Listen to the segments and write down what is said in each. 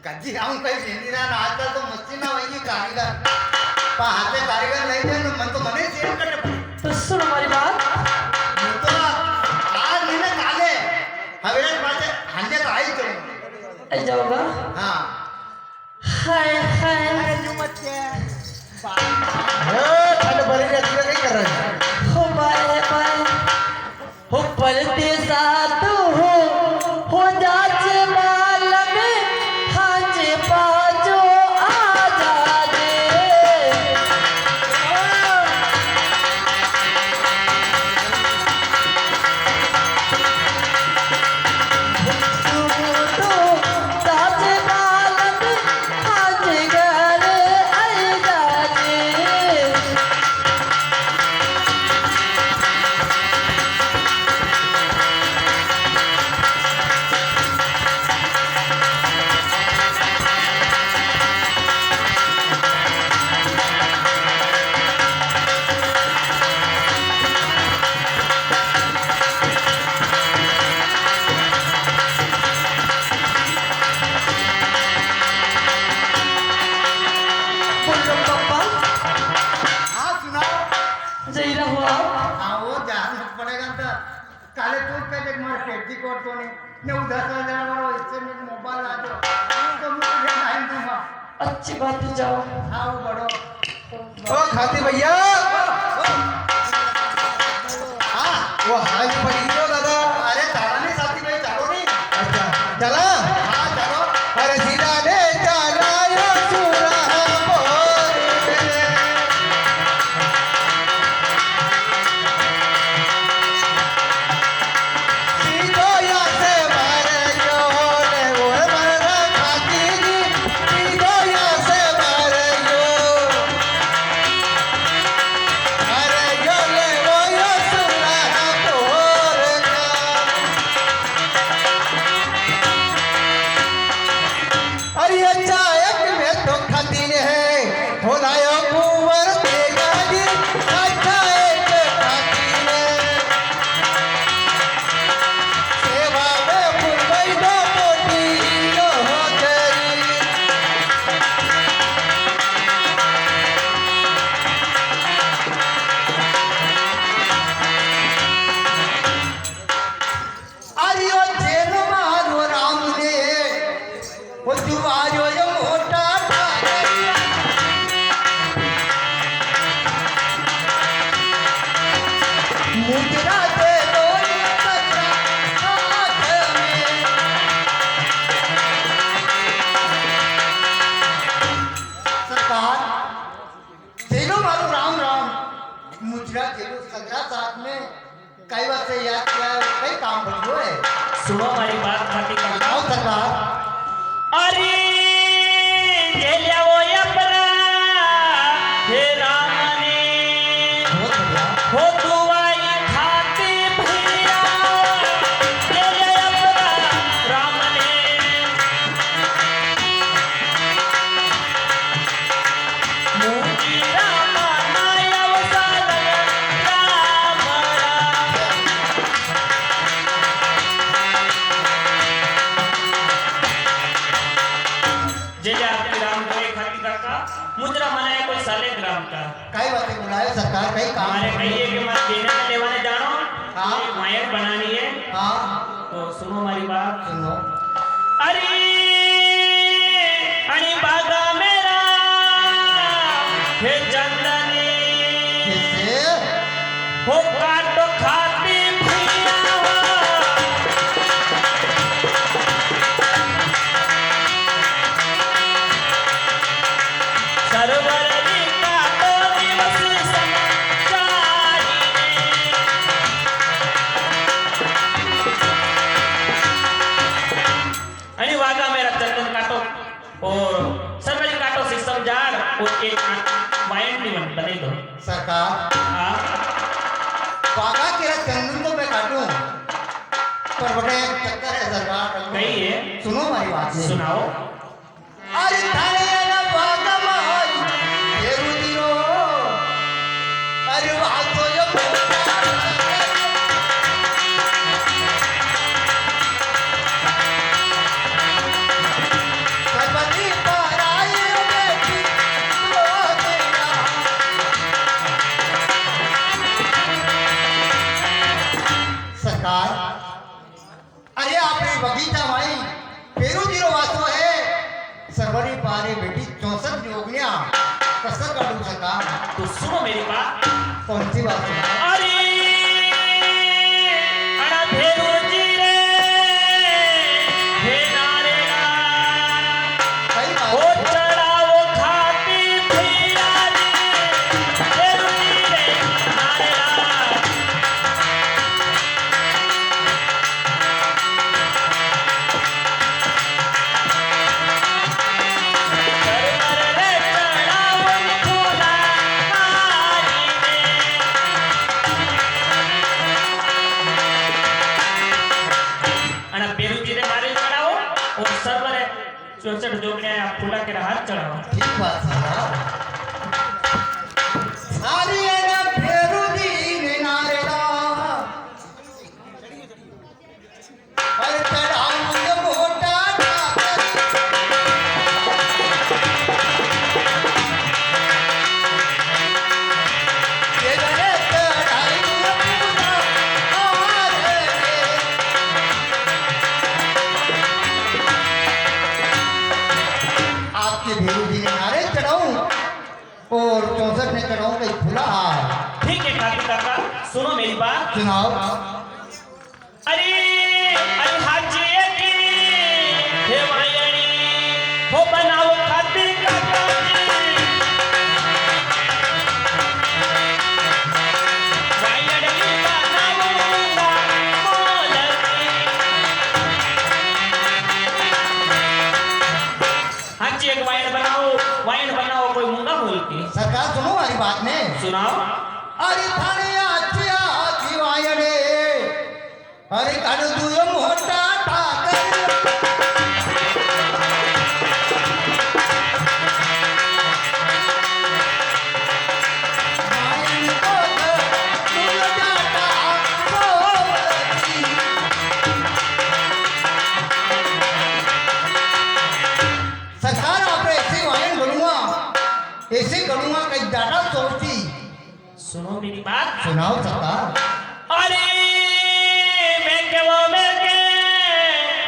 कधी जाऊन काही शेंडीना आजकाल तो मस्ती ना वही कारीगर हाथे कारीगर नहीं थे तो मन तो मने सेम करने तो सुनो हमारी बात तो आज मैंने काले हवेली बातें हंडे तो आई चलो आई जाओगा हाँ हाय हाय अरे जो मत के ठंड भरी रहती है क्या कर रहे हैं हो बाय हो पलते साथ हो जाचे माल में हाचे पाजो आ जा दे तो जाचे माल में हाचे घर आई जा दे बोलो पापा हाँ सुनाओ जय रहो आप हाँ वो जाना पड़ेगा तो काले तू पे देख मार पेटी कोट तो ने उधर से जरा मारो इससे में मोबाइल आ दो तो मुझे टाइम दूंगा अच्छी बात है जाओ हाँ वो बड़ो ओ खाती भैया हाँ वो हाथ पड़ी तो दादा अरे चलो नहीं साथी भाई चलो नहीं अच्छा चला हाँ चलो अरे सीधा ने चला यो सुरा बोले सीधो या से मारे यो ने वो मरना खाती जी सीधो या से मारे यो अरे यो ले वो यो सुरा बोले अरे अच्छा एक में तो खाती है होलायो कुंवर देगा जी अच्छा एक खाती है सेवा में फुलई दो मोटी लो हो गई अरे ओ जेल मारो राम ने वो जुआरो यो मोटा ठाकरिया गुजरात जेलू सगळा साथ में कई बार से याद किया है कई काम बदलो है सुनो हमारी बात खाती काका आओ सरकार अरे गेल्या वो अपरा हे राम ने बहुत बढ़िया हो दुआई खाती भैया गेल्या अपरा राम ने मोदी राम नायव साल राम राम जे जे आपके राम को एक हाथी काका मुजरा मनाए कोई साले ग्राम का कई बातें बुलाए सरकार कई काम हमारे कहिए कि मत देने में लेवाने जानो हाँ। एक मायर बनानी है हाँ तो सुनो हमारी बात सुनो अरे अणी बागा मेरा हे चंदनी किससे हो काटो खाती भैया सरवर काटो दिवस समाचारी आणि वागा मेरा चंदन काटो और सरवरी काटो सिस्टम जार और एक माइंड भी बने दो सरकार हाँ बागा तेरा चंदन तो मैं काटूं पर बड़े एक चक्कर है सरकार कही है सुनो हमारी बात सुनाओ अरे थाने ना बागा माई ये रुदिरो अरे वहाँ तो ये सरबती पराई बेटी तो तेरा सरकार अरे आपने बगीचा माई पेरू जीरो वाचो है सरवरी पारे बेटी 64 जोगण्या कसं काढू सरकार तो सुनो मेरी बात कोणती बात सुना अरे अड़ा भेरुजी रे हे नारेला कई हो बात चढ़ाओ खाती भैया रे भेरुजी रे नारेला सरवर रे चढ़ाओ फूला हारी रे अना भेरुजी रे मारे चढ़ाओ और सरवर रे 64 जोगण्या फूला के हाथ चढ़ाओ ठीक बात सरकार सारी है ना फेरू दी नारेला अरे चढ़ाऊंगे मोटा ठाकर ये रे चढ़ाऊंगे पूरा हारे आपके भेरू जी ने नारे चढ़ाऊं और 64 ने चढ़ाऊं कहीं खुला हार ठीक है काकी काका सुनो मेरी बात सुनाओ अरे अरे हाजी की हे वायणी हो बनाओ खाती काका वायणी बनाऊंगा मोलकी हाजी एक वाइन बनाओ कोई मुंगा बोल के सरकार सुनो हमारी बात ने सुनाओ अरे थाने आचिया दिवायडे अरे काढ दुय मोठा ठाकर मायन कोग तुल जाता सोवती सरकार आप ऐसे वायन बोलूंगा ऐसे करूंगा कहीं डाटा सोचती सुनो मेरी बात सुनाओ सरकार अरे मैं के वो मैं के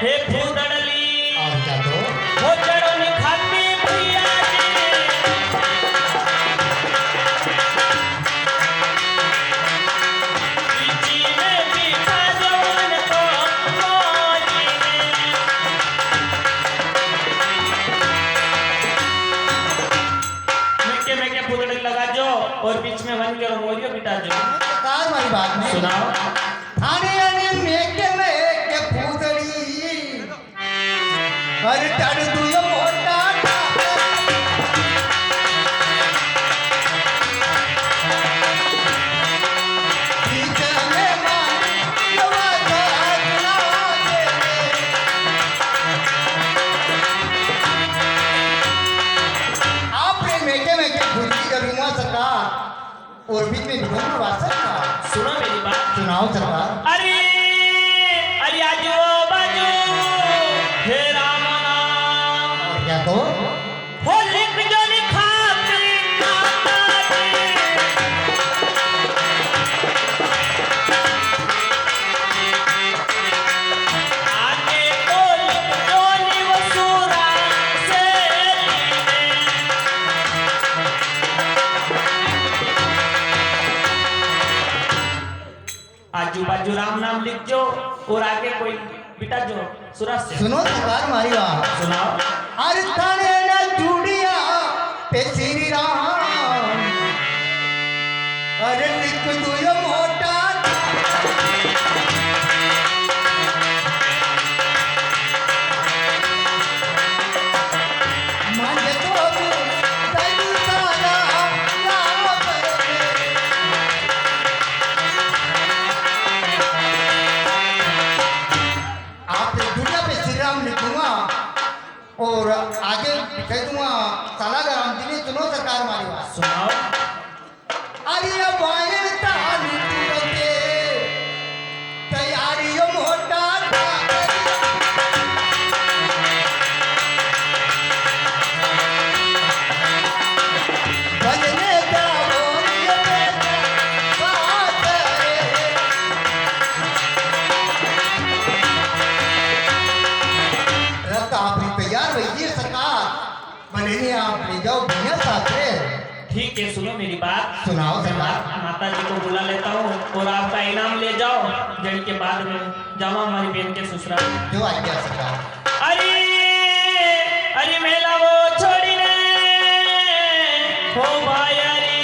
हे फूदड़ली और क्या तो हो जड़ो नि खाती भैया जी बीची में बीता जवन को मोजी में के में फुदड़ी लगा जो और बीच में वन के मोरियो बिटा जो। सरकार हमारी बात में सुनाओ। थाने आने मेके में के फूदड़ी हर टड़ दुयो मोटा बीच में मान लवा दागना दे आपने मेके में के फूदड़ी करूंगा सरकार और बीच में बिगड़ना वास्ता सुनो मेरी बात। सुनाओ सरकार अरे अरे आजो बाजू हे राम नाम और क्या तो हो लिख जो लिखाती खाता जी आगे तो लिख जो निवसुरा से आजू बाजू राम नाम लिख जो और आगे कोई बिटा जो सुरस से। सुनो सरकार हमारी बात सुनाओ। अरे थाने ना जुड़िया पे श्री राम अरे लिख दुयो मोटा मांगे तो तू दैवी सारा राम करे आपने दुनिया पे श्री राम लिखूंगा और आगे कह दूंगा सालागा राम जी ने सुनो सरकार हमारी बात सुनाओ। अरे वायन तालु तुरते तैयारी मोटा भजने जाओ ये बेटा बात रे रब आप तैयार रहिए सरकार भले नहीं आप ले जाओ भैया साथ में ठीक है सुनो मेरी बात। सुनाओ मैं सरकार माता जी को बुला लेता हूँ और आपका इनाम ले जाओ जड़ के बाद में जावा हमारी बहन के ससुराल। जो आज्ञा सरकार अरे अरे मेला वो छोड़ी ने हो भाई अरे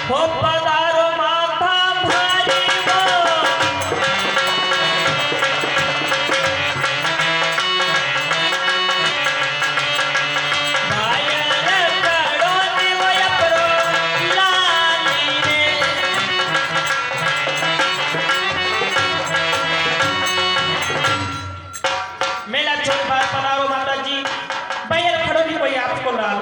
हो पधारो माता भारी वो भाई अरे करो निवय प्रो लाली ने मेला छोड़ बार पधारो माता जी भैया खड़ो नहीं कोई आपको लाल।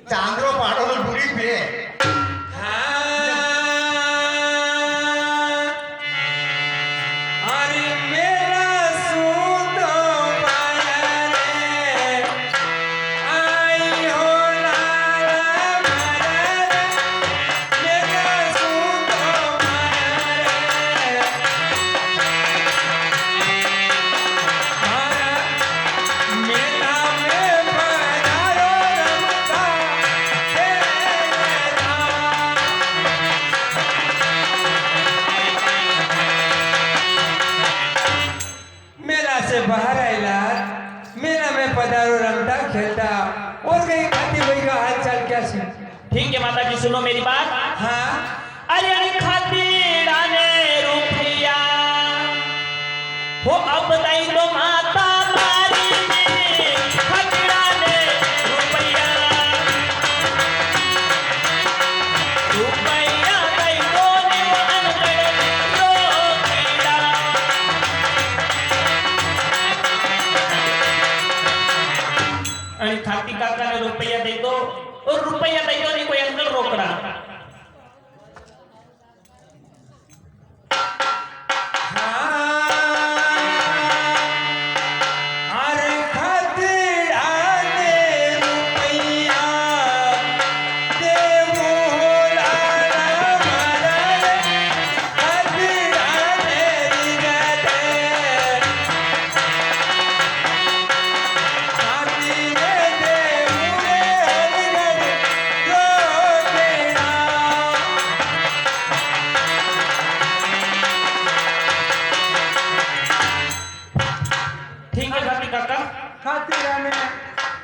चांद्रो पाड़ो में बुरी पे अरे मेरा सूतो पाया रे आई हो लाला मारा रे मेरा सूतो पाया रे मारा मेला में पधारो रमता हे मेला से बाहर आयला मेला में पधारो रमता खेलता और कहीं खाती भाई का हाल चाल क्या सी ठीक है माता जी सुनो मेरी बात। हाँ अरे अरे खातिर आने रुपया हो अब बताई तो माता मारी ने खातिर आने रुपया रुपया कई तो निव अनगढ़ रोकीड़ा अरे खाती काका ने रुपया दे दो और रुपया दे दो नहीं कोई अंकल रोकड़ा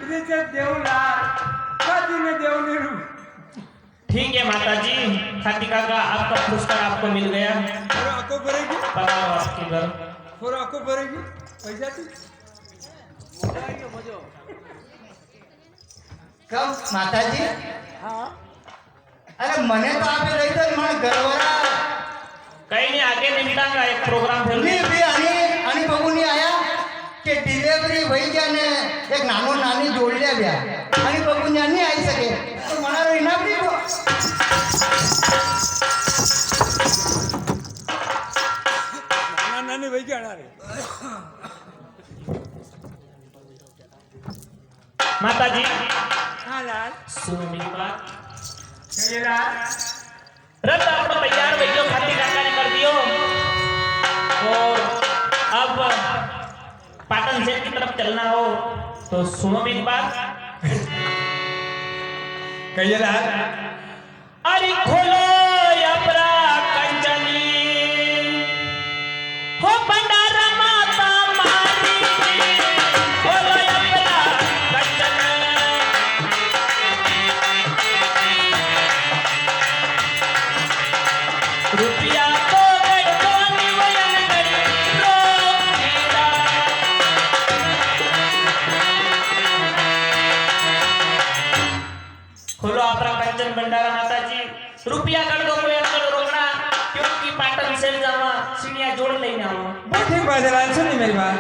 सीधे देवलाल खाती में देवनेरू। ठीक है माता जी, खाती काका आपका पुरस्कार आपको मिल गया। और आको भरेगी, पधारो आपके घर। और आको भरेगी पैसा थी। कब माताजी? हाँ अरे मने तो आपे लई तो मन गरवरा कहीं नहीं, आगे निमटांगा एक प्रोग्राम फिर मी भी आणि बघून आया के डिलिव्हरी वही जाने एक नानो नानी जोडल्या ब्या आणि बघून यांनी आई सके तो म्हणालो इनाम दी तो नानी वही जाना रे। माता जी हाँ लाल सुनो मेरी बात। कहिए लाल। रथ अपना तैयार भैया खाती काका ने कर दियो और अब पाटन सेठ की तरफ चलना हो तो सुनो मेरी बात। कहिए लाल। अरे खोलो अपरा कंचनी हो भंडारा माता मारी, खोलो अपरा कंचन रुपया तो गड़ो निवयन गड़ी रोकीरा। खोलो अपरा कंचन भंडारा माता जी, रुपया कर दो कोई अंकल रोकना क्योंकि पाटन से जावा सीढ़ियां जोड़ लेने आओ। बहुत ठीक बात है लाल, सुनिए मेरी बात।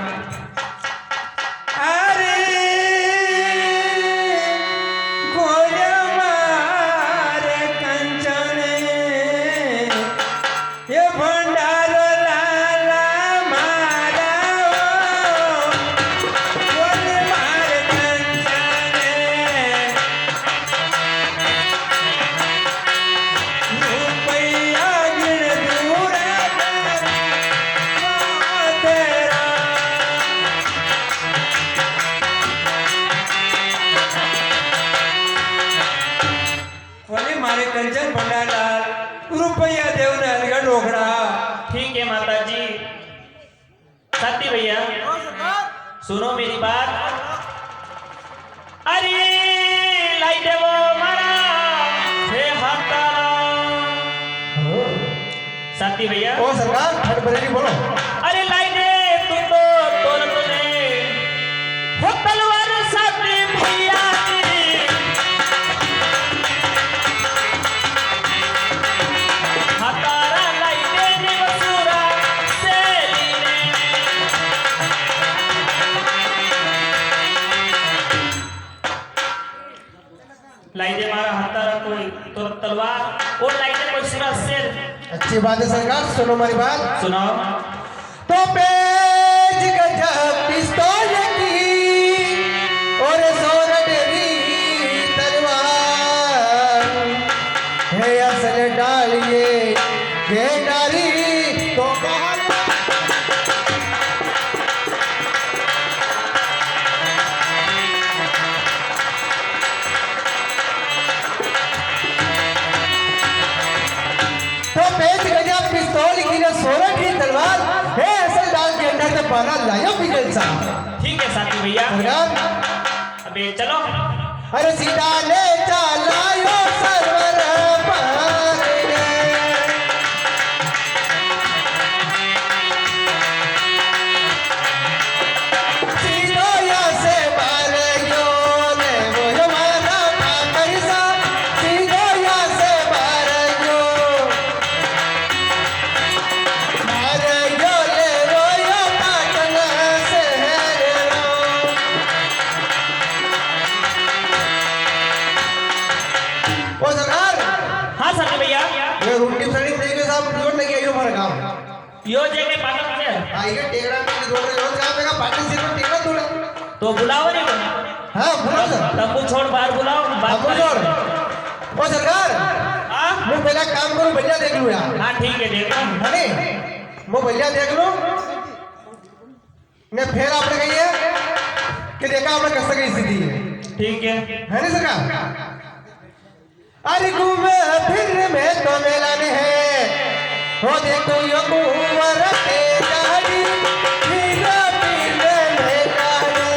अरे गोया मारे कंचने ये भंडारो लाला मारा गोले मारे कंचने रुपया गिन दूरा तेरा। बोले मारे कंचन भंडारलाल रुपया देवने अलगढ़ रोकड़ा। ठीक है माता जी। साथी भैया सुनो मेरी बात। अरे लाई देवो मारा हे हतारा। साथी भैया ओ सरकार हट बरेली बोलो। अरे लाई दे तू तो तोर तूने हो तलवार साथी भैया की। हतारा लाई दे निवसुरा से लीने। लाई दे मारा हतारा कोई तोर तलवार और लाई दे कोई सुरा शेर। अच्छी बात है सरकार, सुनो हमारी बात। सुनाओ। तो पेज गजब पिस्तौल की और सोरडेरी तलवार है असल डालिए ये डाली तो बाहर। तो पेज गजब पिस्तौल की ने सोलह की तलवार है असल डाल के अंदर से पाना लाया बिगल सा। ठीक है साथी भैया, सरकार अबे चलो। अरे सीधा ले चलायो सरवर पार रे। सीधो यहाँ से बाहर यो ले वो हमारा पैसा। सीधो यहाँ से बाहर यो ले रो यो पाटन से रो। ओ सरकार हाँ साथी भैया ये रोटी सड़ी देखे साहब जोड़ लगे आयो हमारा काम। यो जगह पाटन से आइए टेकड़ा में जोड़ रहे हो जहाँ पे का पार्टी से तो टेकड़ा जोड़ा। तो बुलाओ नहीं बना। हाँ बुलाओ सर। तंबू छोड़ बाहर बुलाओ बात अब करें। जोड़। ओ सरकार हाँ मैं पहला काम करूँ भैया देख लूँ यार। हाँ ठीक है देख लो। है नी मैं भैया देख लूँ ने फिर आपने कही है कि देखा आपने कैसे की स्थिति है। ठीक है है नी सरकार। अरे घूमे फिर में तो मेला ने है हो देखो यो कुंवर के गाड़ी हीरा पीले में गाने।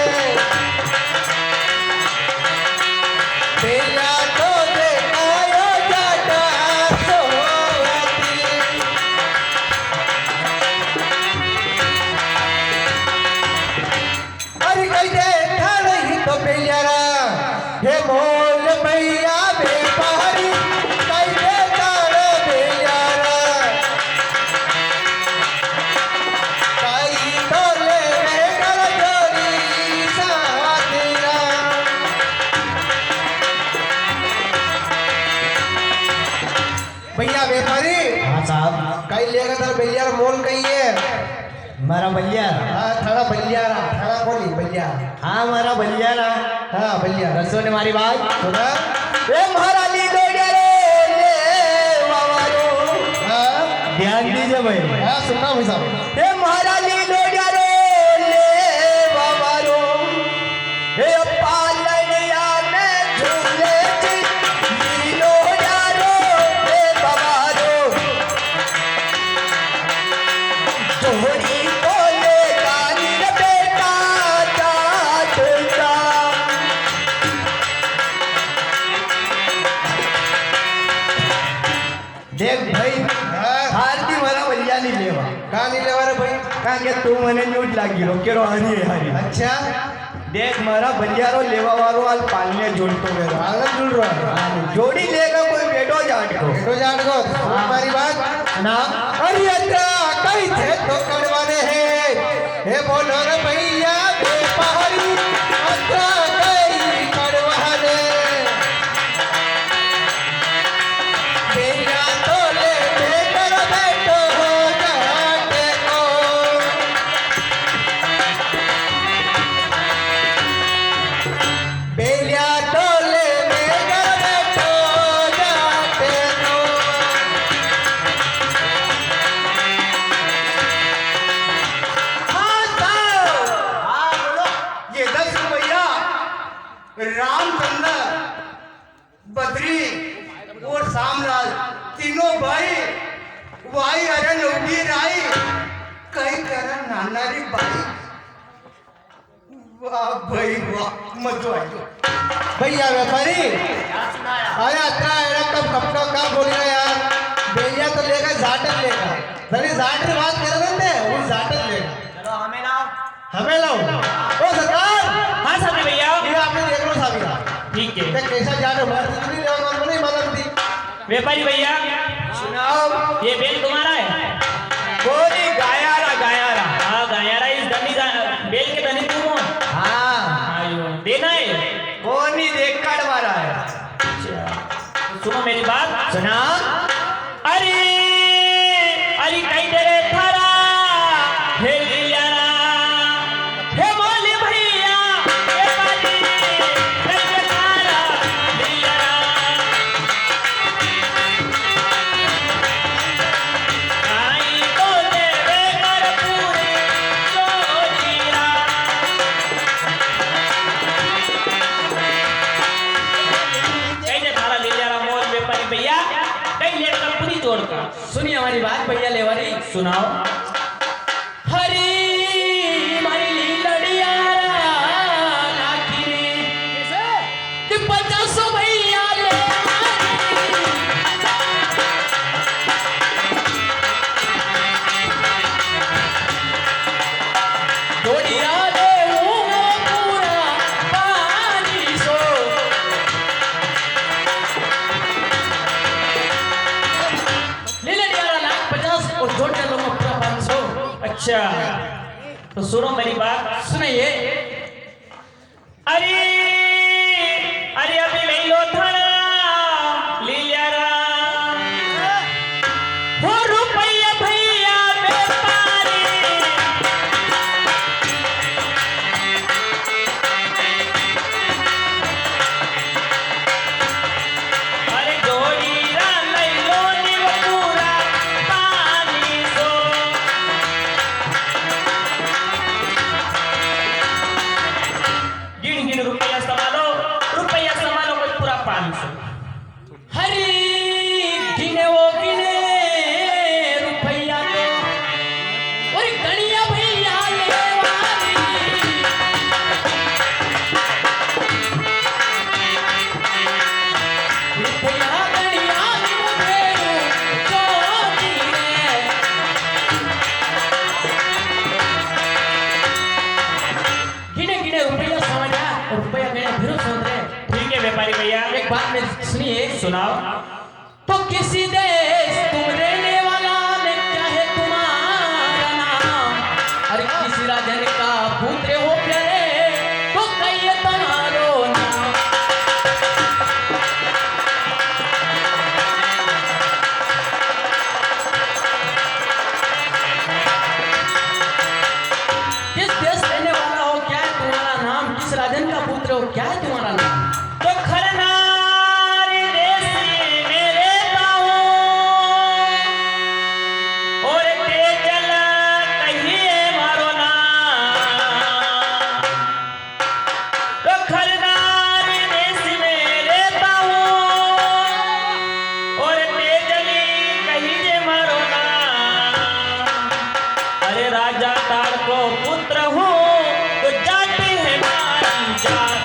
मोल कहिए મારા બલિયારા हाँ थारा बलियारा थारा कोनी बलियारा હા મારા બલિયારા हाँ बलियारा રસો ને મારી વાત सुना એ મારા લીધો રે વાવારો हाँ ધ્યાન દીજે ભાઈ हाँ सुनना भाई साहब એ મારા લીધો રે વાવારો એ પાલણિયા મે ઝૂલે છે લીલો યારો એ બાવારો જોડી બોલે કાની રે બેટા જાટતા દેખ ભાઈ हाँ હારથી મારા બલિયા ની લેવા कहाँ नहीं लेवा रे भाई કારણ કે તું મને ન્યૂજ લાગી રો કેરો હારી હારી अच्छा देख मारा बलियारो लेवा वारो हाल पालने जोड़तो मेरो पालन जुड़ रहा है जोड़ी लेगा कोई बेटो जाट को बेटो जान को हमारी बात ना अरे अत्रा कई थे तो कड़वाने हैं हे बोलो रे भैया बेपहारी अत्रा कई कड़वाने बेया तो ले बेकर बैठो हो जाते को बेलिया तो ले बेकर बैठो जाते को हाँ साहब हाँ बोलो ये 10 रुपया रामचंद्र बद्री और सामलाल तीनों भाई वाई अरे नौकी राई कई करण नानारी बाई वाह भाई वाह मजा आयो भैया व्यापारी अरे अत्रा एड़ा कब का बोल रहा यार भैया तो लेगा जाटन लेगा धनी जाट की बात कर रहे थे वो जाटन लेगा चलो हमें लाओ हमें लाओ ओ सरकार हाँ साथी भैया ये आपने देख लो साबिरा ठीक है ये कैसा जाट है बात नहीं लेगा हमको नहीं मालूम थी व्यापारी भैया सुनाओ ये बेल तुम्हारा है कोई गायारा गायारा हाँ गायारा इस बेल के धनी तुम हो हाँ आयो देना है कोनी देख काट मारा है तो सुनो मेरी बात सुना अरे अरे कई तेरे थारा हे लिया हे मोली भैया हे बाली कई तेरे थारा लिया आई तो तेरे घर पूरे जोजीरा कई तेरे थारा लिया मोल व्यापारी भैया कई लेकर पूरी जोड़कर सुनिए हमारी बात भैया लेवारी सुनाओ हरी मारी लड़िया नाकिनी कि 50 भैया ले जोड़िया ले पूरा पानी सो ले ले यार लाख 50 और जोड़ के लोगों पूरा 500 अच्छा तो सुनो मेरी बात सुनिए अरे अरे अभी ले लो थाना लिया हो रुपया भैया व्यापारी अरे जोड़ी रा ले लो नी वो पूरा पानी सो गिन गिन रुपया संभालो कोई पूरा 500 हरी गिने वो गिने रुपया तो और गणिया भैया ले वाली रुपया गणिया नी मुझे जोड़ी रे गिने गिने रुपया समझा और रुपया गया फिर समझ रहे ठीक है व्यापारी भैया एक बात मेरी सुनिए सुनाओ तो किसी देश तुम रहने वाला ने चाहे तुम्हारा नाम अरे किसी राजन का पुत्र हो प्यारे तो कहिए तुम्हारो नाम रहे हो, क्या है तुम्हारा नाम? तो खरनारी देश में रहता हूँ और तेजल कहिए मारो नाम। तो खरनारी देश में रहता हूँ और तेजली कहिए मारो नाम। अरे राजा तार को पुत्र हूँ तो जाति है मारी जात।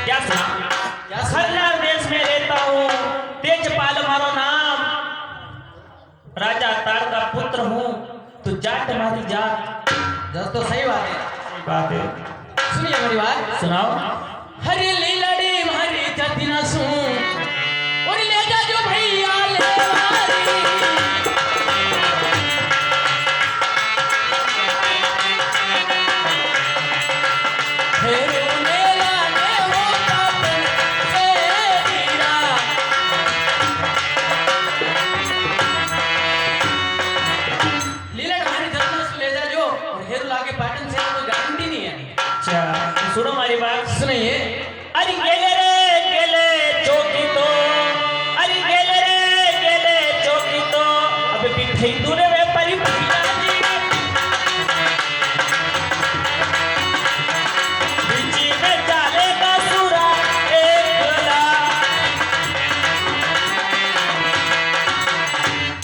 क्या सुना? खरनार देश में रहता हूँ, तेजपाल मारो नाम। राजा तार का पुत्र हूँ तो जाट मारी जात। जस तो सही बात है। बात है, सुनिए मेरी बात। सुनाओ। हरी लीलड़ी मारी जाति ना सुन और ले जा जो भैया ले मारी। हेरो मेला ने वो पापन से वीरा। लीलड़ मारी जाति ना सुन ले जा जो और हेरो लागे पाटन से कोई गारंटी नहीं है। अच्छा सुनो हमारी बात। सुनिए। अरे गेले रे गेले चौकी तो, अरे गेले रे गेले चौकी तो, अब पिठे दूरे वे परी भैया जी। बीची में डालेगा सूरा एक गला।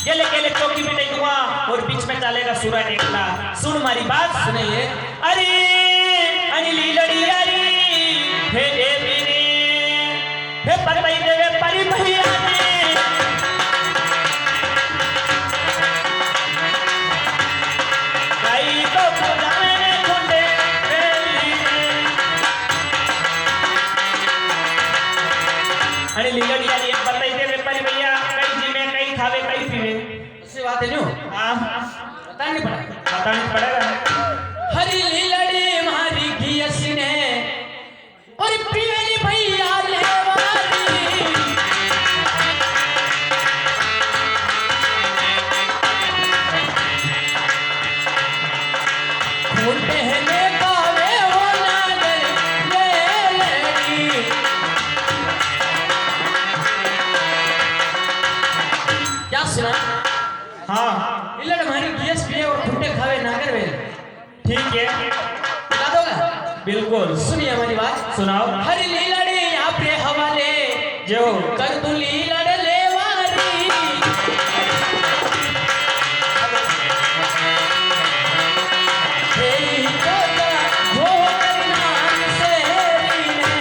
गेले गेले चौकी पिटे हुआ और बीच में डालेगा सूरा एक गला। सुन हमारी बात। सुनिए। अरे अनिली लड़ी अरे हे देवी ने हे परमई देवे परी भैया ने। कई तो पुजाने खुंडे बेली ने। अनिली लड़ी अरे बताई देवे परी भैया कई जिमे कई खावे कई पीवे। ऐसी बात है न्यू। हाँ बतानी पड़ेगा। बताना पड़ेगा। हरी लीलड़ी मारी घियस ने और पियली भैया लेवारी। खून पहने कावे हो नागर ले लड़ी। क्या सुना? हाँ लीलड़ मारी घियस पिए और खूंटे खावे नागर वेल। ठीक है, बता दोगा? बिल्कुल। सुनिए हमारी बात। सुनाओ। हरी लीलड़ी यहाँ पे हवाले जो कर तू लीलड़ लेवारी। हे कोता वो नाम से रीने।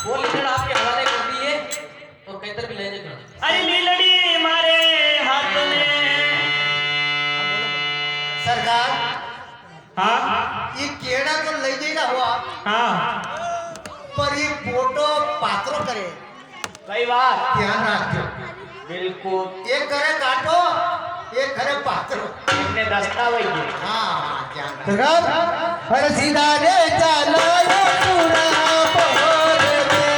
वो लीलड़ आपके हवाले कर दिए तो कैतर भी ले जाएगा। अरे लीलड़ी मारे हाथ में। सरकार हाँ ये केड़ा तो लई जईला हुआ हाँ पर ये फोटो पात्रो करे कई बार ध्यान रखो। बिल्कुल एक करे काटो एक करे पात्रो। इतने दस्तावेज हाँ ध्यान रखो। सरकार अरे सीधा रे चलो ये पूरा पहोर में।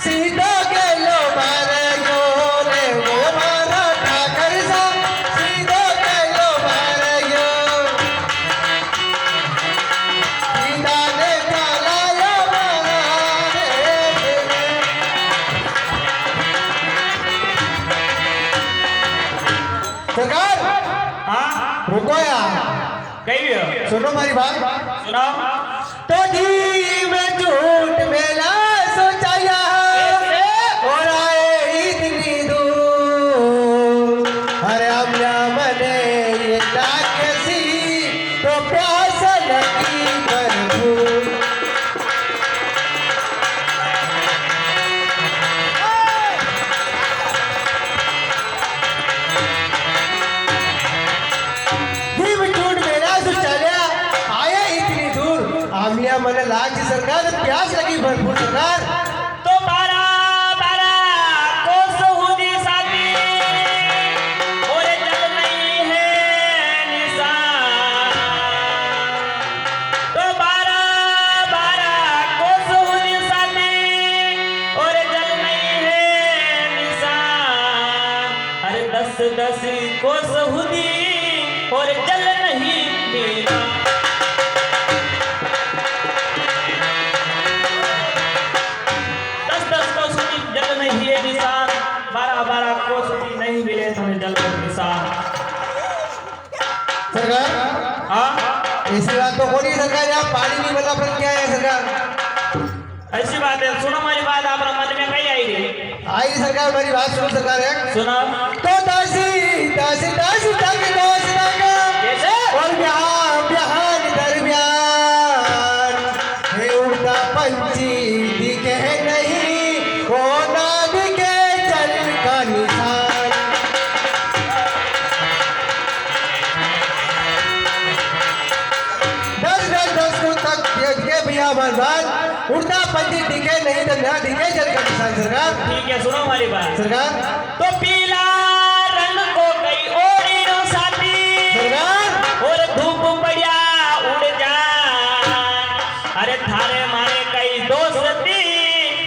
सीधो गेलो मारे यो रे वो मारा ठाकर सा। सीधो गेलो मारे यो सीधा रे चला यो मारा रे। सरकार हाँ रुको यार, कई भी हो सुनो हमारी बात। सुनाओ। तो जी में झूठ मेला सोचाया और आए इतनी दूर। अरे हमने मने ये कैसी तो प्यास लगी भरपूर। जी में झूठ मेला सोचाया आए इतनी दूर। आमिया मने लाग जी सरकार प्यास लगी भरपूर। सरकार तो बारा बारा कोस हुदी साथ तो कोई नहीं सरकार, यहाँ पानी नहीं बदला पर क्या है सरकार? ऐसी बात है, सुनो हमारी बात, आप मन में कहीं आई रही आई नहीं सरकार, मेरी बात सुनो सरकार है। सुनो तो दासी दासी दासी तक दोष लगा कैसे और बिहान बिहान दरमियान हे उड़ता पंछी दिखे नहीं, वो ना दिखे जल का निशान। दस को तक दिखे भैया बर्बाद, उड़ता पंछी दिखे नहीं तो ना दिखे जल का निशान सरकार। ठीक है, सुनो हमारी बात। सरकार तो पीला रंग को कई ओढ़िनो साथी सरकार और धूप बढ़िया उड़ जा, अरे थारे मारे कई दोस्ती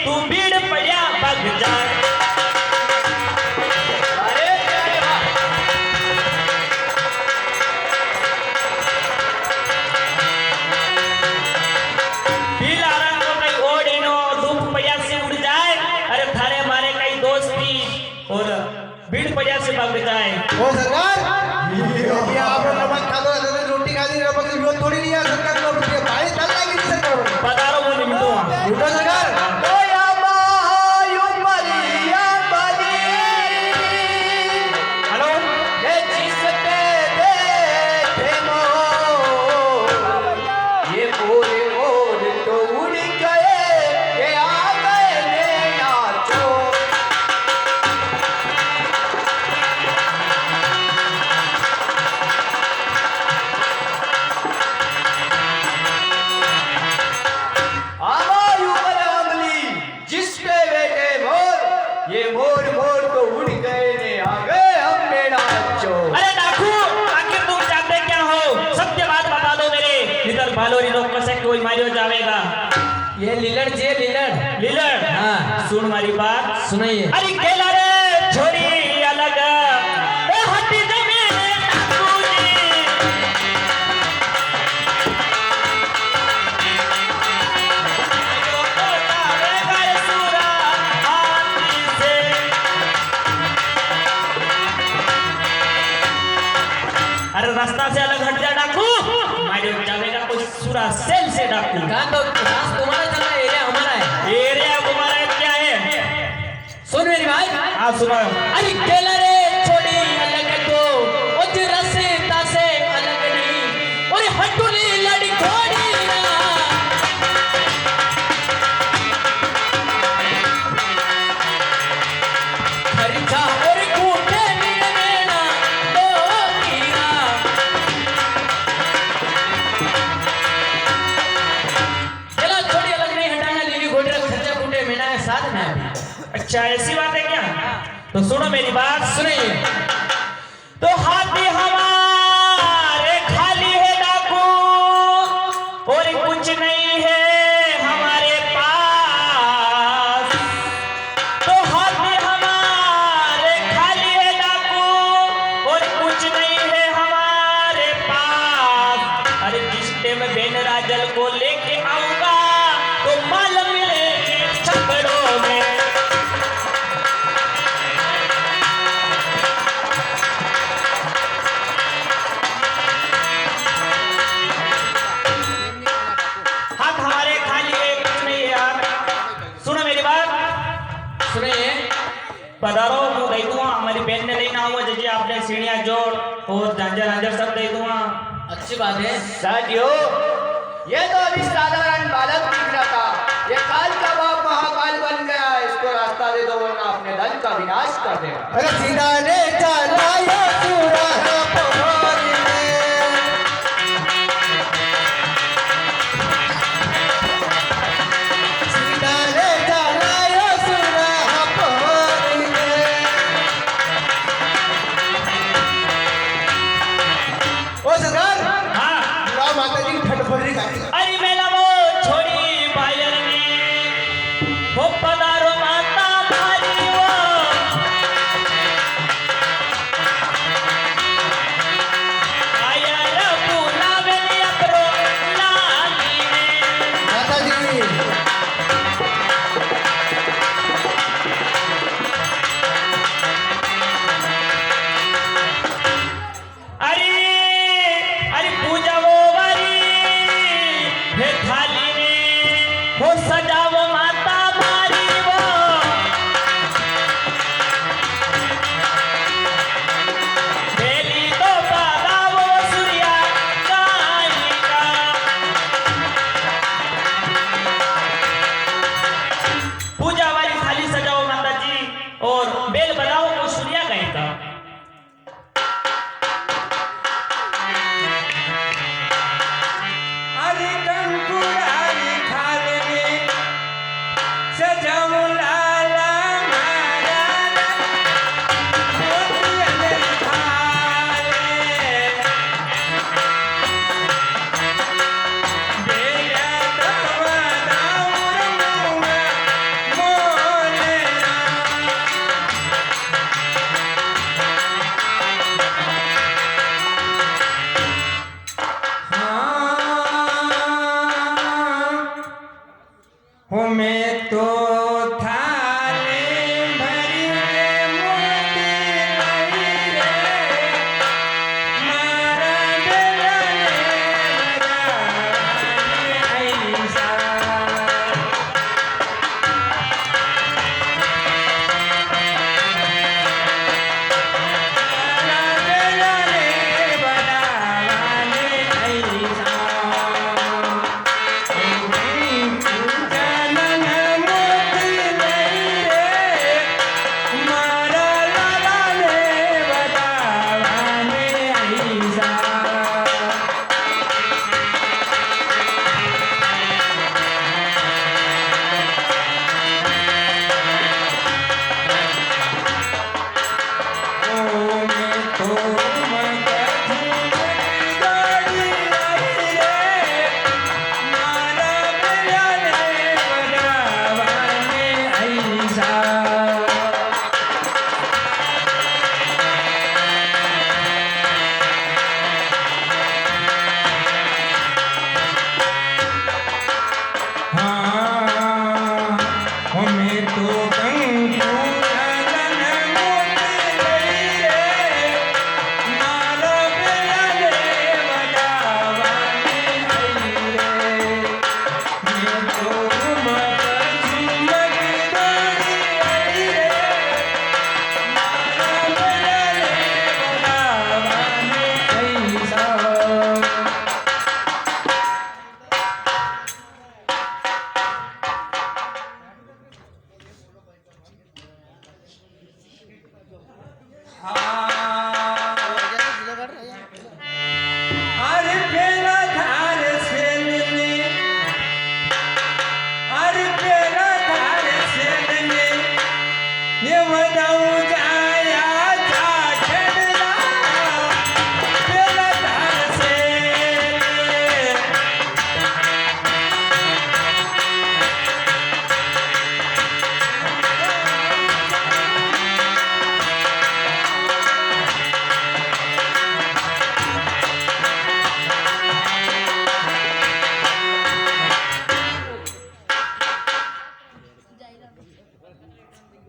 तू भीड़ बढ़िया भग जा। अरे अरे वाह। पीला रंग को कई ओढ़िनो धूप बढ़िया से उड़ जाए, अरे थारे मारे कई दोस्ती और भीड़ बढ़िया से भग जाए। ओ सरकार ये आप नमक खा दो, रोटी खा दी, नमक की वो थोड़ी नहीं है सरकार, को रुपये भाई चल जाएगी नहीं सरकार। बता रहा हूँ मिनटों उठो सरकार। हेलो ये मोरे मोर तो उड़ गए, ये आ गए नैना चोर। आवायु पर अमली जिस पे बैठे मोर, ये मोर मोर तो उड़ गए ने आ गए हम नैना चोर। अरे डाकू, आखिर तुम चाहते क्या हो? सत्य बात बता दो मेरे, इधर भालोरी लोग कसे कोई मारियो जावेगा। ये लीलड़ जे लीलड़ लीलर हाँ। सुन हमारी बात। सुनाइए। अरे केला रे छोरी अलग, ए हटी जमीन डाकू जी। जो तो जावेगा ये सूरा हाथी से। अरे रास्ता से अलग हट जा डाकू, मारियो जावेगा कोई सूरा सेल से डाकू। कहाँ तो रास तुम्हारा चल रहा है, एरिया हमारा है। एरिया तुम्हारा क्या है? सुन मेरी भाई। हाँ सुनो। अरे केला रे छोड़ी अलग तो उज रसीता से अलग नहीं, और हटुली लड़ी घोड़ी ना। खरीचा और कूटे नीना दो कीरा। केला छोड़ी अलग नहीं हटाना, लीली घोड़ी रख खर्चा कूटे मीना है साथ में अभी। अच्छा ऐसी बात है क्या? तो सुनो मेरी बात। सुनिए। तो हाथी हमारे खाली है डाकू, और कुछ नहीं है हमारे पास। तो हाथी हमारे खाली है डाकू, और कुछ नहीं है हमारे पास। अरे जिस टाइम बेनरा जल को लेके आऊंगा तो माल मिलेगी छकड़ों में। हाथ हमारे खाली है, कुछ नहीं है यार। सुनो मेरी बात। सुनिए। पधारो, मैं दे दूंगा, हमारी बहन ने लेना हुआ जैसे आपने सीढ़ियां जोड़ और झांझर झांझर सब दे दूंगा। अच्छी बात है। साथियों, ये तो अभी साधारण बालक दिख रहा था, ये काल का बाप महाकाल बन गया। इसको रास्ता दे दो वरना अपने धन का विनाश कर देगा। अरे सीधा ले चला ये सूरा पहाड़ी में, सीधा ले चला ये सूरा पहाड़ी में। ओ सरकार हाँ बुरा माता जी की फटफटी गाड़ी। अरे मेला वो छोड़ी बायर ने वो पधारो माता भारी वो। हो सजावो माता मारी वो बेली तो बागावो सूर्या कालिका पूजा वाली थाली सजाओ माता जी और बेल बजाओ वो सूर्या गायिका अरे कंकुरारी खाल में सजाऊं लाला मारा मोतियन खाले बेया तवा दाऊं मोले हो मैं तो थाले भरी में मोती लाई रे मारा बेलने बजाने ऐसा मारा बेलने बजाने ऐसा जनन मोती नहीं रे मारा लाला ने बतावाने ऐसा ओ मैं तो मगधू गाड़ी आई रे मारा बेलने बजावाने ऐसा हाँ हमें तो कंकु जनन मोती नहीं रे मारा बेलने बजावाने आई रे मैं तो मगधू मगधोड़ी आई रे मारा बेलने बजावाने ऐसा अरे बेला धार सेलने अरे बेला धार सेलने ये बताऊं जाया जा खेलना बेला धार सेलने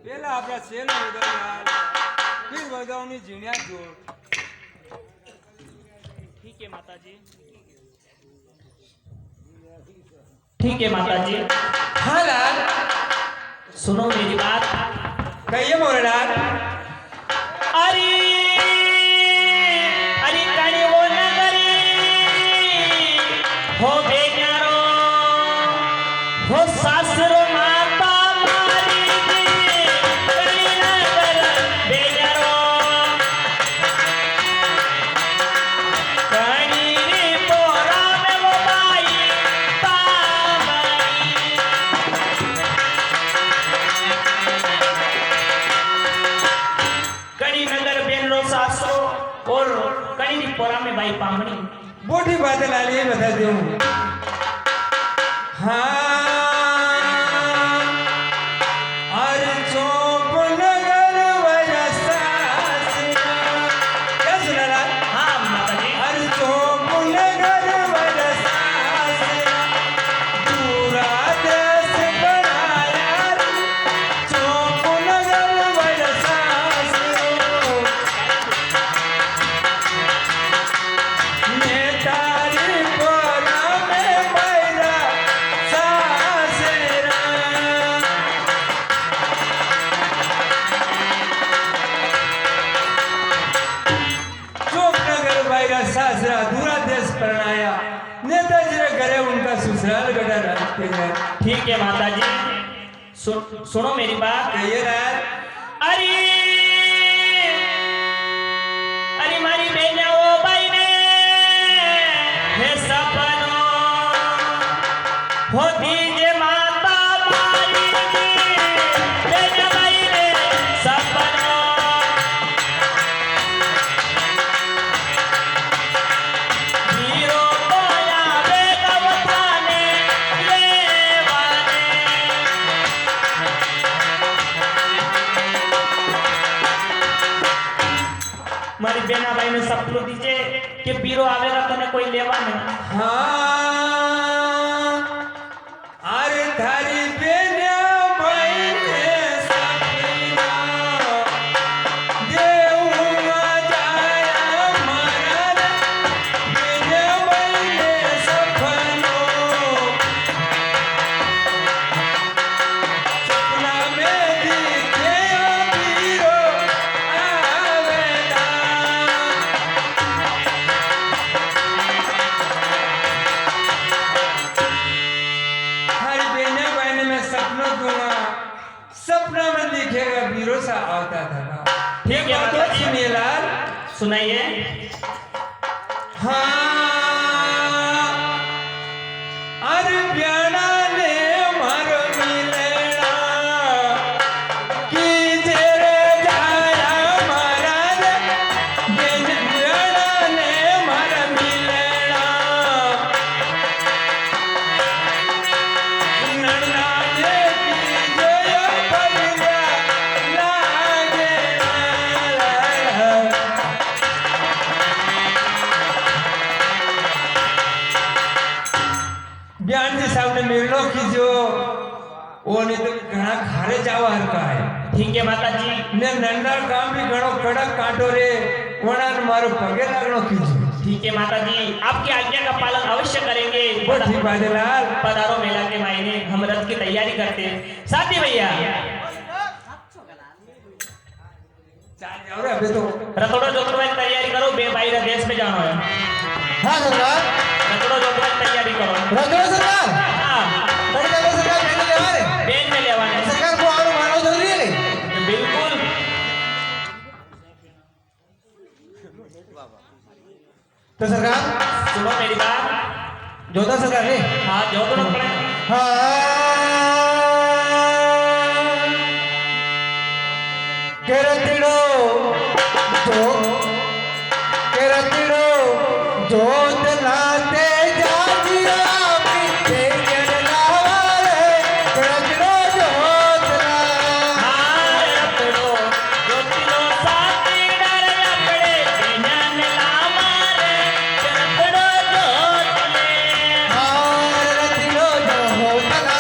પેલા આપણા સેલ વગાડ્યા ફિર વગાવની ઝીણ્યા જોડ ठीक है माता जी ठीक है माता जी हाँ लाल सुनो मेरी बात कहिए मोरे लाल अरे अरे काली वो नगरी हो बेचारो हो सासरो माता मारी दी काली नगर बेचारो काली रे पोरा में वो बाई पामरी कड़ी नगर बेनरो सासरो और कड़ी पोरा में बाई पामणी मोटी बात लाल ये बता दूं हाँ अरे चौप नगर वजसा क्या सुना लाल हाँ माता जी अरे चौप नगर वजसा पूरा देश बनाया चौप नगर वजसा नेतारी पोरा में बैरा ससुराल गड़ा रास्ते में ठीक है माता जी, सुनो मेरी बात। कहिए राज। अरे अरे मारी बेना वो भाई ने हे सपनो होती जे माता मारी बेना भाई ने सपनो हीरो तो आवे गवताने लेवाने મારી બેનાભાઈને સપનું દીજે કે પીરો આવેલા તને કોઈ લેવા નહીં। हाँ अरे थारी बेना भाई ने सपना देऊंगा जाया महाराज बेना भाई ने सपनो सपना में दिखे वीरो आवेला हर बेने बहने में सपनों दूंगा सपना में दिखेगा वीरों सा आता था ठीक है बात माता जी। सुनिए लाल सुनाइए। हाँ अरे ब्याना ने मर मिलेना कि तेरे जाया महाराज ब्याना ने मर मिलेना नन्ना ने की जय परिया लागे ब्यान जी साहब ने मिलनो कीजो वो नहीं तो घना खारे जावा हरका है ठीक है माता जी। ने नन्ना काम भी घणो कड़क काटो रे वणा ने मारो पगे लागणो कीजो ठीक है माता जी, आपकी आज्ञा का पालन अवश्य करेंगे। वो ठीक बादलाल पधारो मेला के मायने, हम रथ की तैयारी करते हैं। साथी भैया चाल जाओ रे अबे तो रथोड़ो जोतड़ो की तैयारी करो, बे भाई देश में जाना है। हाँ सरकार, रथोड़ो जोतड़ो की तैयारी करो। रखो सरकार, हाँ बड़ी जगह सरकार बेने लेवा रे। बेन में लेवाने सरकार को आरो मानो जरूरी है नहीं? बिल्कुल। तो सरकार सुनो मेरी बात। जोधा सरकार ने हाँ जोतड़ो पड़े। केरतिड़ो जोत लाते जाजिया पीछे जन लावारे केरतिड़ो जोत ला हाँ रथोड़ो जोतिलो साथी डर अपड़े बेनन लामारे रथोड़ो जोतले हार रतिड़ो जोत ला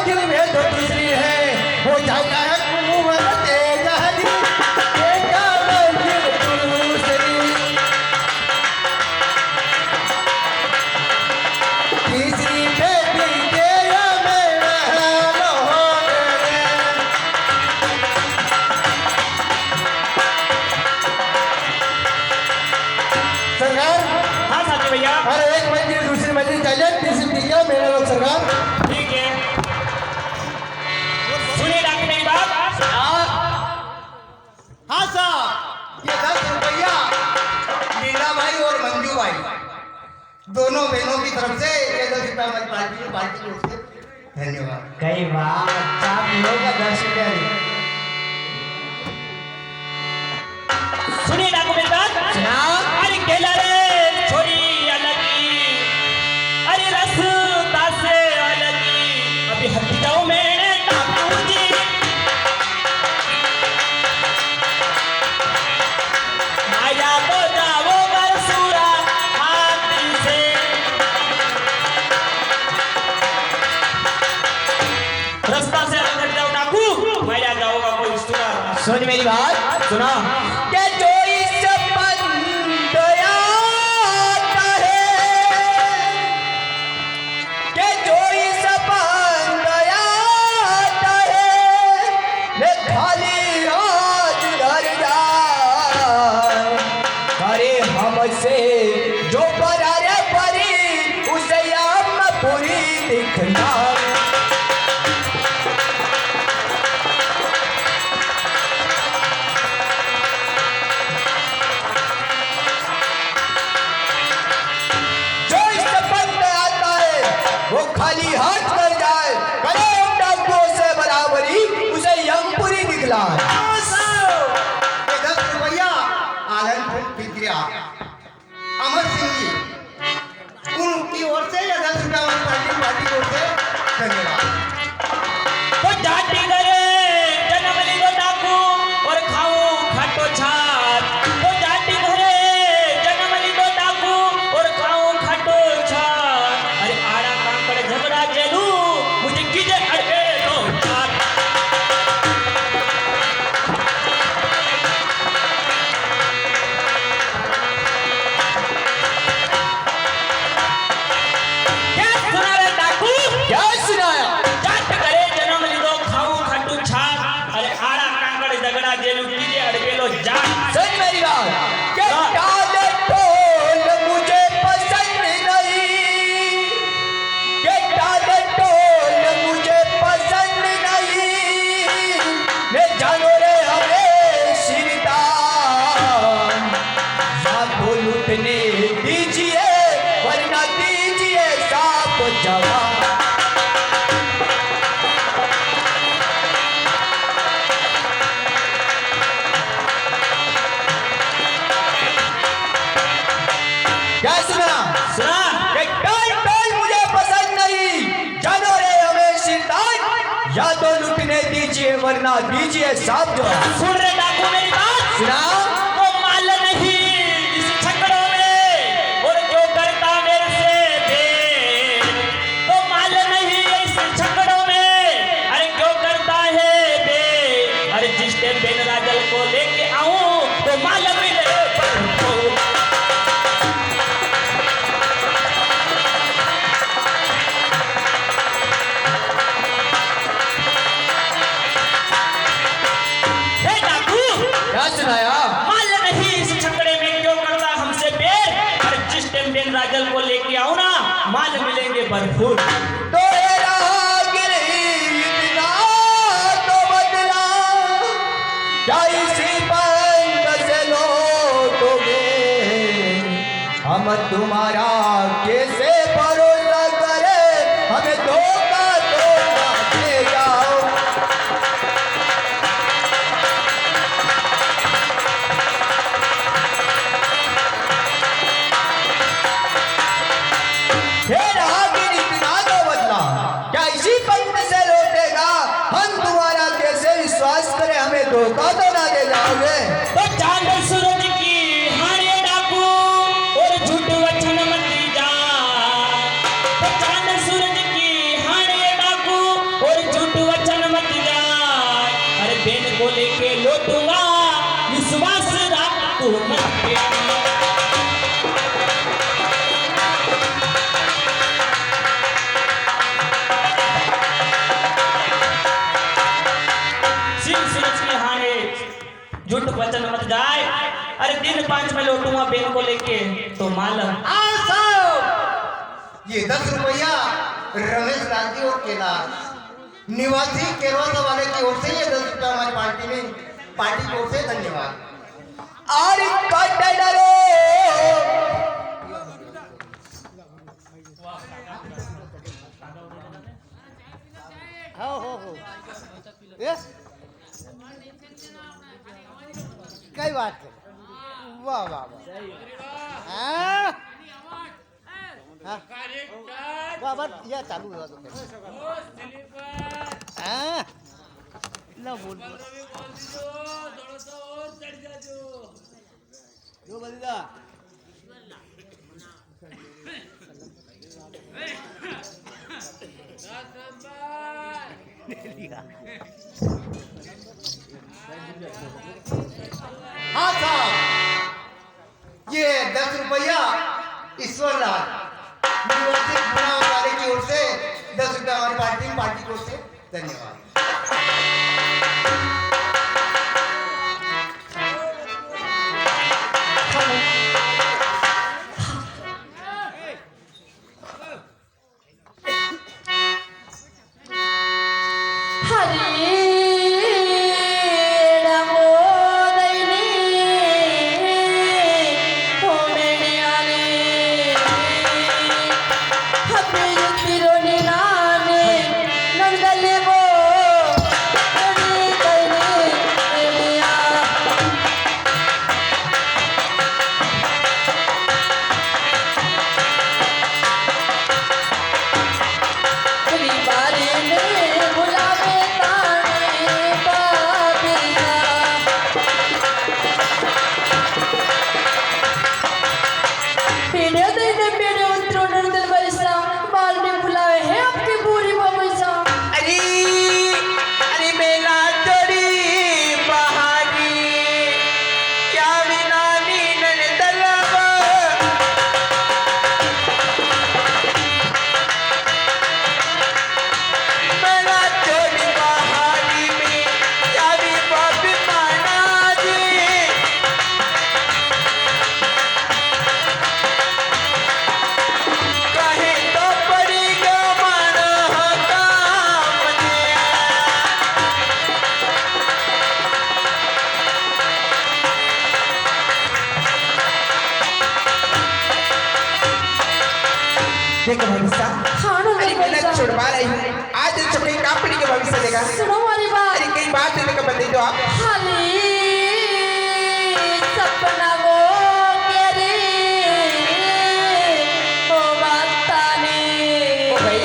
मंजिल में जो दूसरी है वो जाएगा है कुमुवर तेज हरी बेटा मंजिल दूसरी तीसरी बेटी के मेरा सरकार हाँ साथी भैया हर एक मंजिल दूसरी मंजिल चले तीसरी टीका मेरा लोग सरकार ठीक है सुनिए डॉक्टर मेरी बात हाँ साहब, ये 10 रुपया मीरा भाई और मंजू भाई दोनों बहनों की तरफ से ये 10 रुपया हमारी पार्टी की ओर से धन्यवाद। कई बात चाप लोग 10 रुपया सुनिए डॉक्टर मेरी बात सुना अरे केला रे छोरी अलगी अरे रास्ता से अलगी अभी हट जाओ मेरे डाकू जी आया तो जाओ बरसूरा हाथी से रास्ता से अलग हट जाओ डाकू मैं आ जाऊंगा कोई सुरा सुन मेरी बात सुना के जो इस बंदया है के जो इस बंदया है मैं खाली हाथ धर जाए अरे हमसे जो परारे परी उसे हम पूरी दिखना जो इससे बंद आता है वो खाली हाथ कर जाए करे डाकुओं से बराबरी उसे यमपुरी दिखलाए ये 10 रुपया आलमपुर फिक्रिया अमर सिंह जी उनकी ओर से ये 10 रुपया हमारी पार्टी की ओर से धन्यवाद। तो जाटी करे जन्म ली दो डाकू और खाऊं खाटो छात तो जाटी करे जन्म ली दो डाकू और खाऊं खाटो छात अरे आड़ा काम करे झगड़ा चलू मुझे कीजे अड़े तो छात क्या सुना रे डाकू क्या सुनाया जाट करे जन्म लीधो खाऊं खाटू छात अरे आड़ा कांकड़ झगड़ा जेलू कीजे अड़केलो जाट सुन मेरी बात के टाले टोल मुझे पसंद नहीं के टाले टोल मुझे पसंद नहीं मैं जानो रे हमें श्रीदान या तो लूटने दीजिए वरना दीजिए साप जवान क्या सुना सुना कि टोल टोल मुझे पसंद नहीं जानो रे हमें शिरदान या तो लुटने दीजिए वरना दीजिए साफ जवाब सुन रे डाकू मेरी बात सुना वो माल नहीं इस छकड़ों में और जो करता मेरे से भेद वो माल नहीं इस छकड़ों में अरे क्यों करता है भेद अरे जिस टाइम बेन राजल को लेके आऊं तो माल मिले तो हे डाकू क्या सुनाया माल नहीं इस छकड़े में क्यों करता हमसे बेर और जिस टाइम बेन राजल को लेके आओ ना माल मिलेंगे भरपूर तो ये राहगीरी इतना तो बदला क्या इसी बंद से लौटोगे हम तुम्हारा कैसे भरोसा करें हमें धोखा तो ना दे जाओ हे राहगीर इतना तो बदला क्या इसी पंथ से लौटेगा हम तुम्हारा कैसे विश्वास करें हमें धोखा तो ना दे जाओगे तो चांद सूरज की हारे डाकू और झूठ वचन मत जा तो चांद सूरज की हारे डाकू और बेन को लेके लौटूंगा, विश्वास रात को मत प्यारा। झूठ वचन मत जाए, अरे दिन 5 में लौटूंगा बेन को लेके तो मालूम। हाँ साहब, ये 10 रुपया रमेश राजी और कैलाश निवासी केरवासा वाले की ओर से ये 10 रुपया हमारी पार्टी की ओर से धन्यवाद। और कटडरे हो यस कई बात है। वाह वाह वाह हाँ वाह बस यह चालू हुआ तो हाँ ना बोल जो बलिदा हाँ साहब, ये 10 रुपया ईश्वरलाल निवासी पुणे वाले की ओर से 10 रुपया हमारी पार्टी की ओर से धन्यवाद। देखो भविष्य अरे मैं छुड़वा रही हूँ आज छोटे कंपनी के भविष्य देगा। सुनो हमारी बात। अरे कई बात देने का बता दो आप। खाली सपना वो मेरे ओ बताने ओ भाई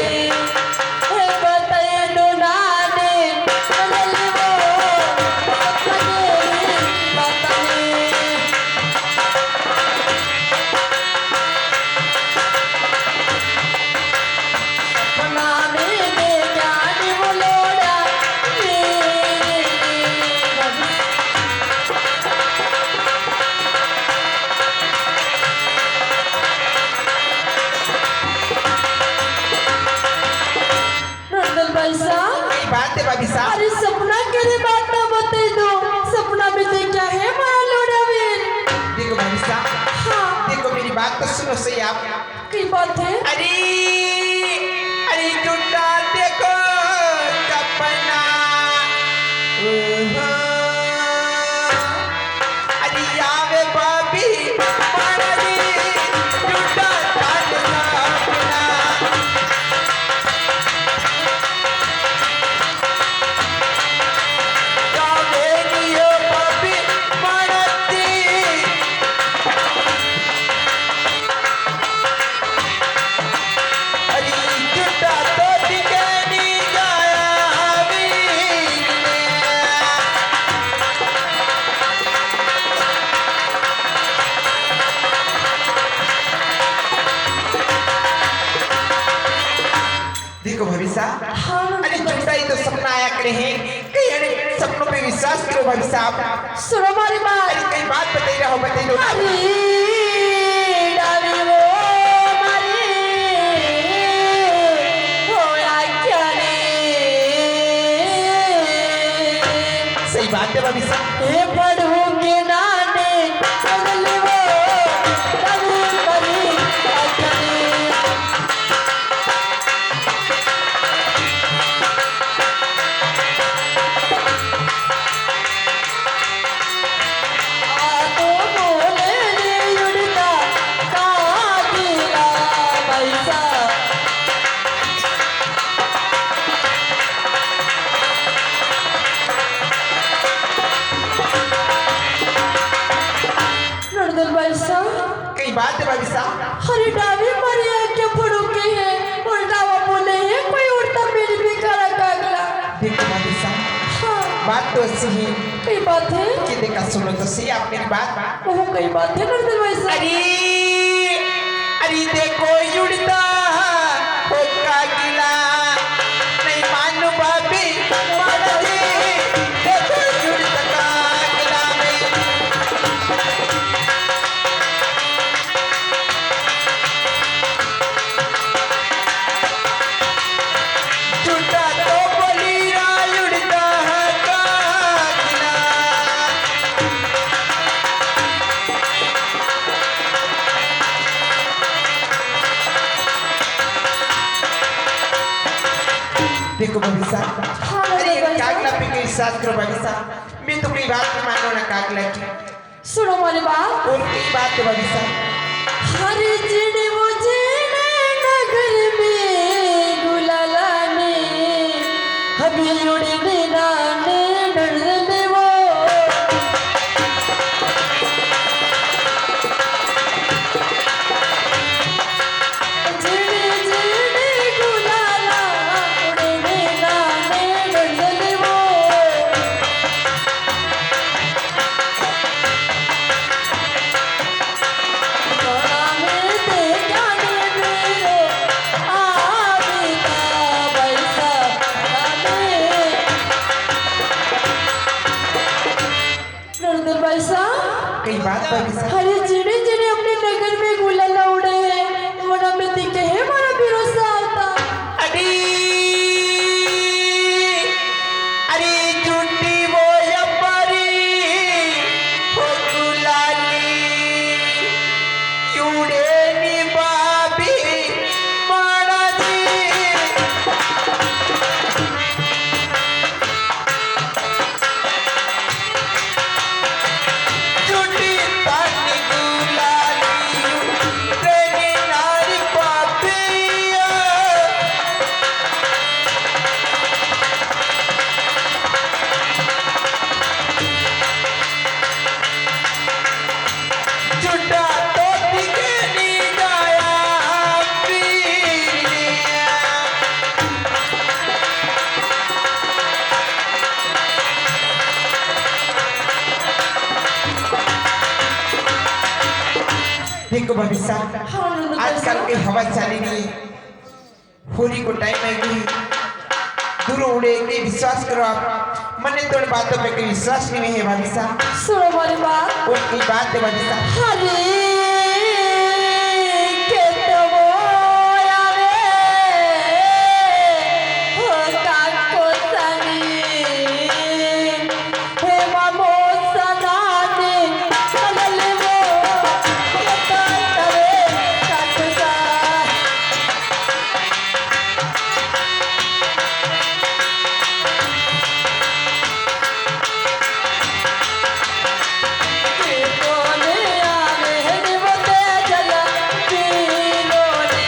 हे बताए दो नाने चले वो सपने बताने सपना में जान वो लोड़ा नंदन भाई साहब कई बात है भविष्य। अरे सपना के बात ना बता दो, सपना में तो क्या है हमारा लोड़ा वीर। देखो भविष्य हाँ देखो मेरी बात तो सुनो सही आप। की बात है। अरे अरे टूटा देखो सपना अरे आवे बाबी मारी टूटा सपना आवे नियो बाबी मारती अरे टूटा तो दिखनी गया वीर देखो भविष्य हाँ अरे झूठा ही तो सपना आया करे हैं कहीं अरे सपनों पे विश्वास करो भाभी साहब। सुनो हमारी बात। अरे कई बात बताई रहो अरे डाली वो हमारी होया क्या रे? सही बात है भाभी साहब। हे पढ़ू के नाने अगले वो डाली परी अकली। तो बोले रे युड़ता कागिला पैसा। नर्दल पैसा। कई बात है भाभी साहब। अरे डावी मरिया क्या फड़ोके हैं उल्टा वो बोले हैं कोई उल्टा मेरी भी करा कागला। देखो भाभी साहब, हाँ बात तो ऐसी ही कई बात है। कि देखा सुनो तो सही आप मेरी बात। वो कई बात है नर्दल पैसा। अरे देखो जुड़ता हो कागिला नहीं मानो भाभी मानो जी। देखो जुड़ता कागिला में जुड़ता तो बोली रा जुड़ता है कागिला। देखो भाभी साहब, हाँ, अरे भाभी साहब। कागला पे कोई साथ करो भाभी साहब। मैं तो कोई बात नहीं मानो ना कागला की। सुनो हमारी बात। और कोई बात है भाभी साहब। हरे चिड़ी मुझे नगर में गुलाला ने हबी उड़ने नाने नर्दल वो। चिड़ी चिड़ी गुलाला उड़ने नाने नर्दल वो। कई बात भाभी साहब। हरे चिड़े चिड़े अपने नगर में गुलाला उड़े हैं वना में दिखे है हमारा भरोसा होता। अरे अरे झूठी वो यपरी हो गुलाली युड़े नी भाभी माना जी। झूठी तानी गुलाली युड़े नी नारी पापिया। झूठा तो दिखे नी जाया पीरिया। देखो भाभी साहब, आजकल की हवा चली नहीं, होली को टाइम है कि दूर उड़े के विश्वास करो आप। मैंने थोड़ी बातों पे कोई विश्वास नहीं है भाभी साहब। सुनो हमारी बात। और की बात है भाभी साहब। हरे के तो वो आवे हो काको सनी हे मामो सनाने अगले वो ये तो तवे काटसा। कोने आवे निवते जल पीलोनी।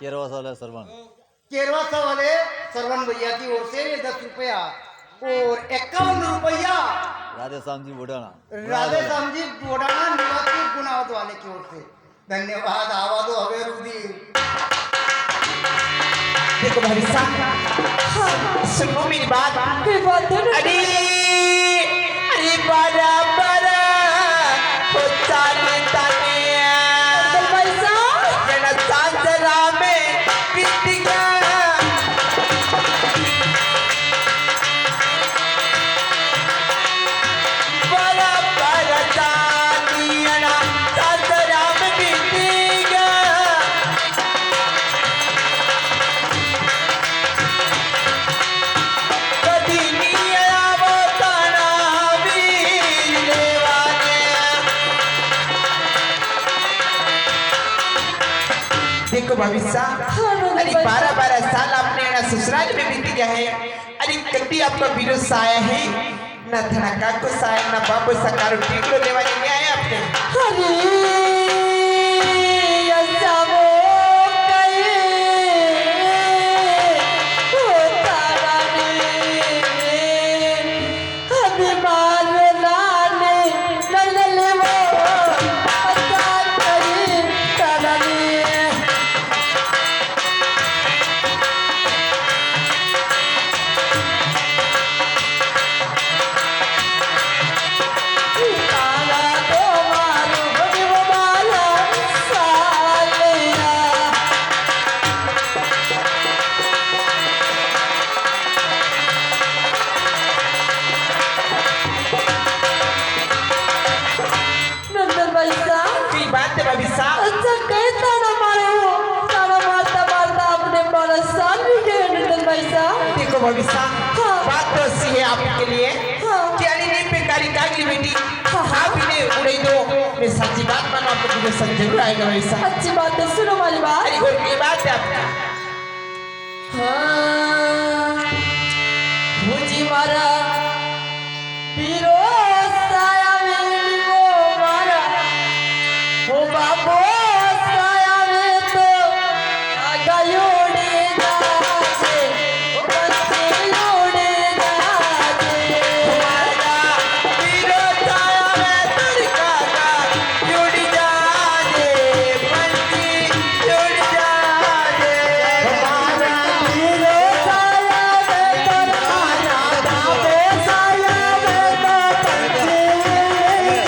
केरवा वाले सरवन भैया की ओर से 10 रुपया और 51 रुपया राधे श्याम जी बुढ़ाना राधे श्याम जी बोडाना निवासी गुनावत वाले की ओर से धन्यवाद। आवा दो हवे रुदी। देखो भाभी साहब, सुनो मेरी बात। कोई बात है ना? अरे अरे बराबर हो चाले ताने पैसा जन सांसरा में बिटिया बराबर तानिया सांसरा में बिटिया कदी निया वो ताना वीर लेवाने देखो भविष्य अरे 12-12 साल आपने ना ससुराल में बीत गया है अरे कभी आपका विरोध आया है ना थना का को साया ना बाबू सकार टिकलो देवा नहीं आया आपने अरे ऐसा वो कहे होता रानी अभी मार लाने लल्ले वो पता करी तरानी ताला तो मारो बड़ी वो माला सालिया नंदन भाई साहब की बात है भविष्य अच्छा कहता ना मारे हो ताना मारता मारता अपने 12 साल भी गए नंदन भाई साहब देखो भविष्य हाँ। बात तो सी है आपके लिए हाँ। कि अरे नहीं पे कारी कागली बेटी हाँ। आप इन्हें उड़े दो मैं सच्ची बात मानो आपको मुझे समझ जरूर आएगा भविष्य अच्छी बात है सुनो वाली बात अरे और की बात है आपका हाँ मुझे मारा पीरो साया में वो मारा हो बाबो साया में तो आगा योड़े जाचे ओ बच्चे योड़े जाचे हमारा वीरो छाया में तुड़का का जुड़ जाए पंछी जुड़ जाए हमारा पीरो साया में तो राजा बाबो साया में तो पंछी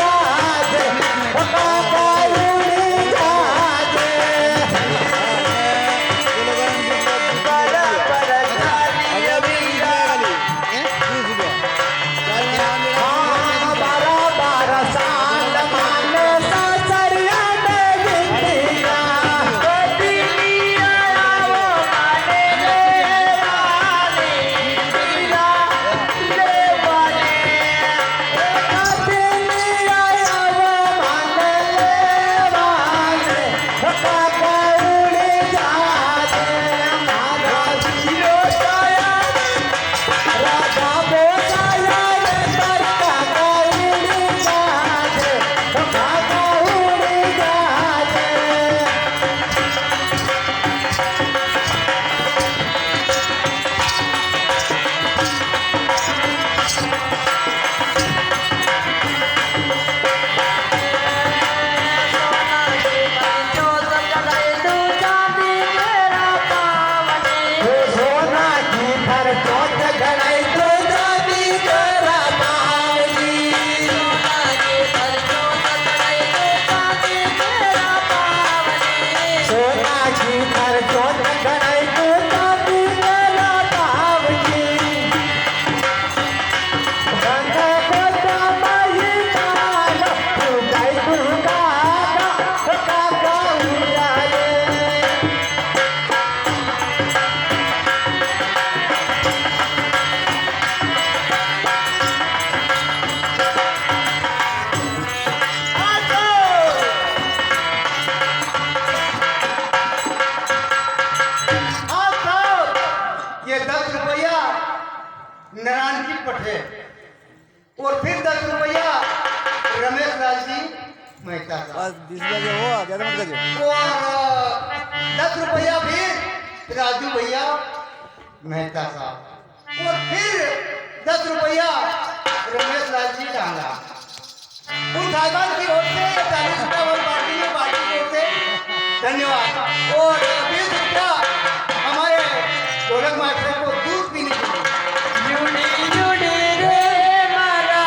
जाचे ओ बाबा योड़े जाचे बड़ा बड़ा खाली अमीरा बारा बारा साल माने सासरिया में गिनतिया कभी नहीं आया वो माने ले वाले मीरा ले वाले कभी नहीं आया वो माने ले वाले काका उड़ जाते मारा वीरो छाया राजा बोसाया रे पर काका उड़ जाते काका उड़ जाते सोना की घर चौथ गड़ाई तो जाती करा पावली सोना की घर चौथ गड़ाई तो जाती करा पावली सोना की घर चौथ गड़ाई तो जाती करा पावली गंगा कोटा माई काला तू गाय दुर्गा काका उड़ाए ये 10 रुपया नारायण की पठे और फिर 10 रुपया रमेश लाल जी मेहता साहब बस 20 बजे हो ज्यादा मत करिए और 10 रुपया फिर राजू भैया मेहता साहब और फिर 10 रुपया रमेश लाल जी डांगा उन साहिबान की ओर से 40 रुपया और पार्टी में पार्टी की ओर से धन्यवाद और 20 रुपया हमारे ढोलक मास्टर को दूध पीने के लिए जुड़ी जुड़ी रे मारा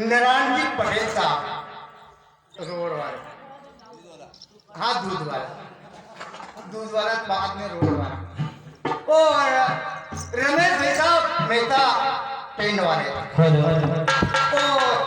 नारायण जी पटेल साहब रोड वाले, हाँ दूध वाला बाद में रोड वाला, और रमेश भाई साहब मेहता पेंट वाले, और